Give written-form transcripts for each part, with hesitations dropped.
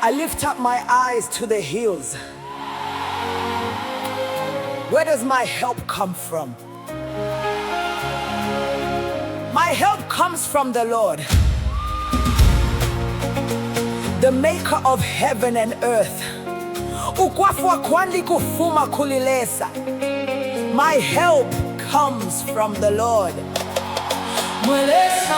I lift up my eyes to the hills. Where does my help come from? My help comes from the Lord, the maker of heaven and earth. Ukwafwa Kwandi Kufuma Kuli Lesa. My help comes from the Lord. Mwe Lesa.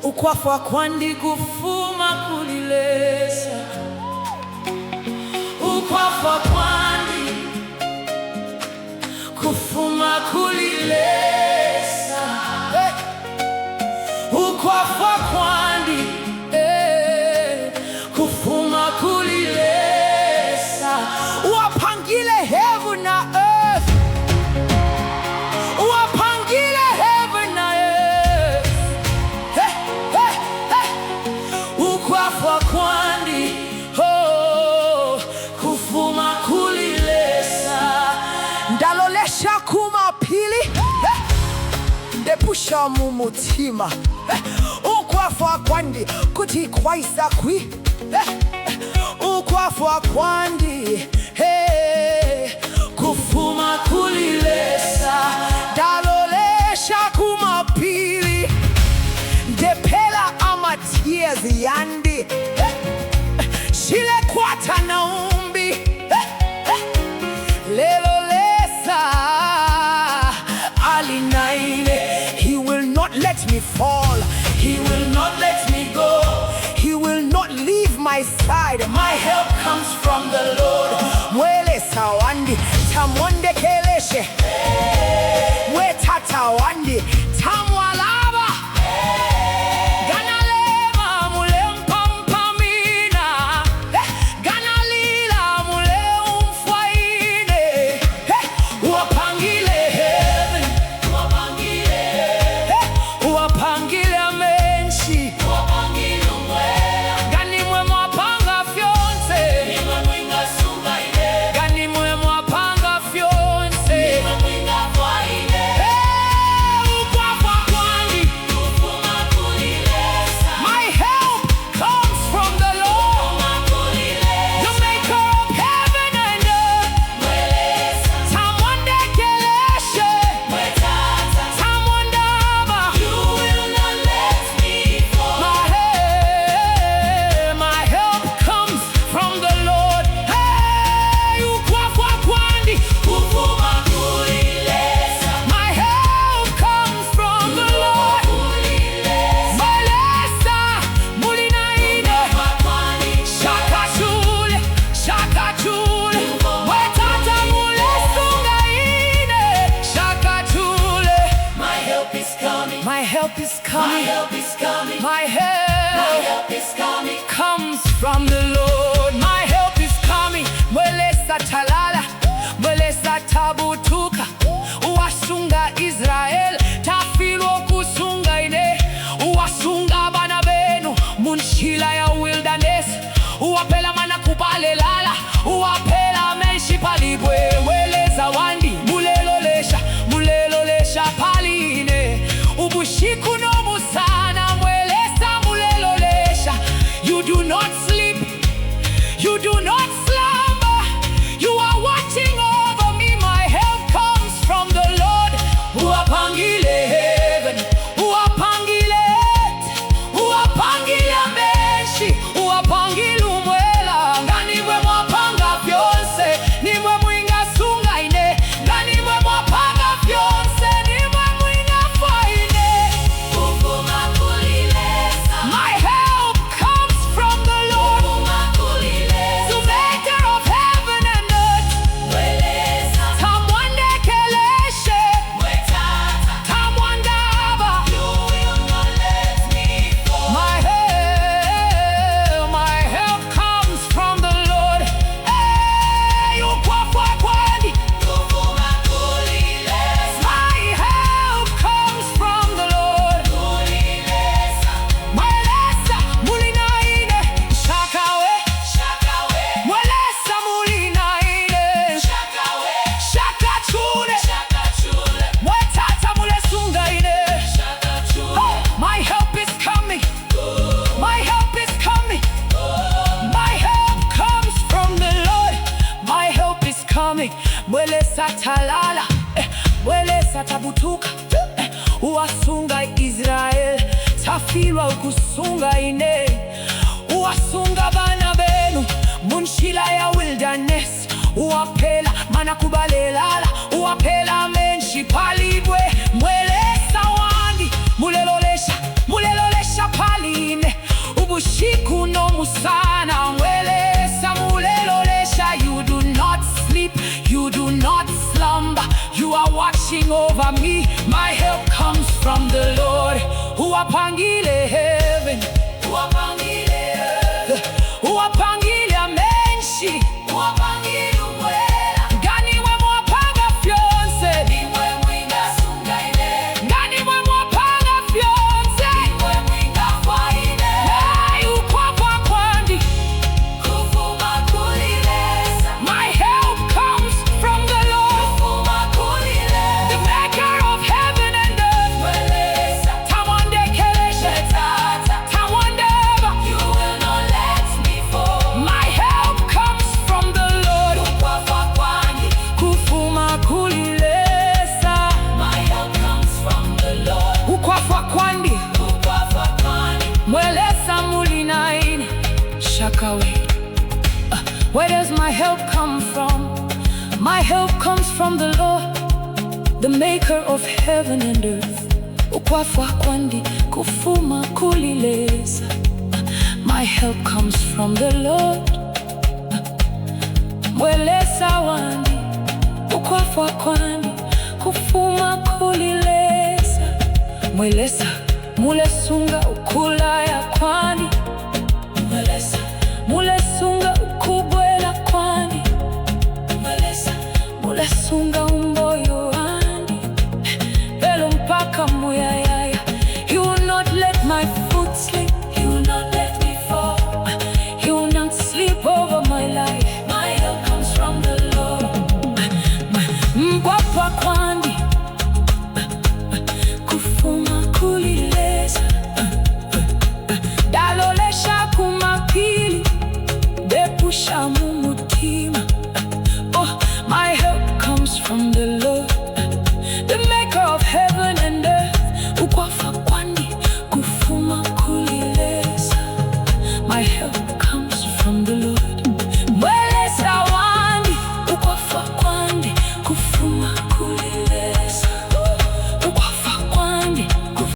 Ukwafwa Kwandi Kufuma Kuli Lesa. Ukwafwa Kwandi Kufuma Kuli Lesa. Ukwafwa Kwandi Kufuma Kuli Lesa. Wapangile heaven na earth. Wapangile heaven na earth. Ukwafwa Kwandi Kufuma Kuli Lesa. Ndalolesha kuma pili ndepusha mumutima. Ukwafwa Kwandi kuti kwaisa kwi. Ukwafwa Kwandi Kufuma Kuli Lesa. ndalolesha kuma pili ndepela amatiezi yandi shile kwata naumbi lelo lesa ali naine. He will not let me fall. He will not let me go. He will not leave my side. My help comes from the Lord. Mwe Lesa wandi tamwandekeleshe. Mwe tata wandi tamwalaba. Ganalema mule mpampamina. Ganalila mule umfwaine. Uwapangile heaven. Uwapangile amenshi. Gani mwe mwapanga fyonse. Gani mwe mwapanga fyonse. Ukwafwa Kwandi. My help comes from the Lord, the maker of heaven and earth. Tamwandekeleshe. Tamwandaba. My help comes from the Lord. Hey, Ukwafwa Kwandi. My help comes from the Lord. Mwe Lesa, muli naine. Shakachule, shakachule. Mwe tata mule sungaine. Shakachule. My help is coming. My help is My coming. help is coming. My My help help is coming. comes from the Lord. My help is coming. Mwe Lesa talala, Mwe Lesa tabutuka. Uwasunga Israel, tafilo kusunga ine. Uwasunga bana benu, munshila ya wilderness. Uwapela mana kubale lala, uwapela menshi palibwe. Mwe Lesa wandi, mulelolesha paline. Ubushiku no musana, Mwe Lesa mulelolesha. You do not sleep, Lesa talala, Mwe Lesa tabutuka, uwasunga Israel, tafirwa ukusunga ine, uwasunga bana benu, munshila ya wilderness, uwapela mana kubalelala, uwapela menshi palibwe. Mwe Lesa wandi, mulelolesha paline, ubushiku no musana. Mwe Lesa mulelolesha, you do not sleep, you do not slumber, you are watching over me. My help comes from the Lord, uwapangile heaven, uwapangile earth, uwapangile menshi, uwapangile umwela. Ngani mwe mwapanga fyonse, ni mwe mwinga sunga ine. Ngani mwe mwapanga fyonse, ni mwe mwinga kwa ine. Hey, Ukwafwa Kwandi Kufuma Kuli Lesa. My help comes from the Lord, Kufuma Kuli Lesa, the maker of heaven and earth. Mwe Lesa tamwandekeleshe, tamwandeva, you will not let me fall. My help comes from the Lord, Ukwafwa Kwandi Kufuma Kuli Lesa. My help comes from the Lord, Ukwafwa Kwandi, Ukwafwa Kwandi. Mwe Lesa muli naine, Nshakawe. Where does my help come from? My help comes from the Lord, the maker of heaven and earth. Ukwafwa Kwandi Kufuma Kuli Lesa. My help comes from the Lord. Mwe Lesa wandi, Ukwafwa Kwandi Kufuma Kuli Lesa. Mwe Lesa mulesunga ukula ya kwandi, Mwe Lesa mulesunga ukubwela kwandi, Mwe Lesa mulesunga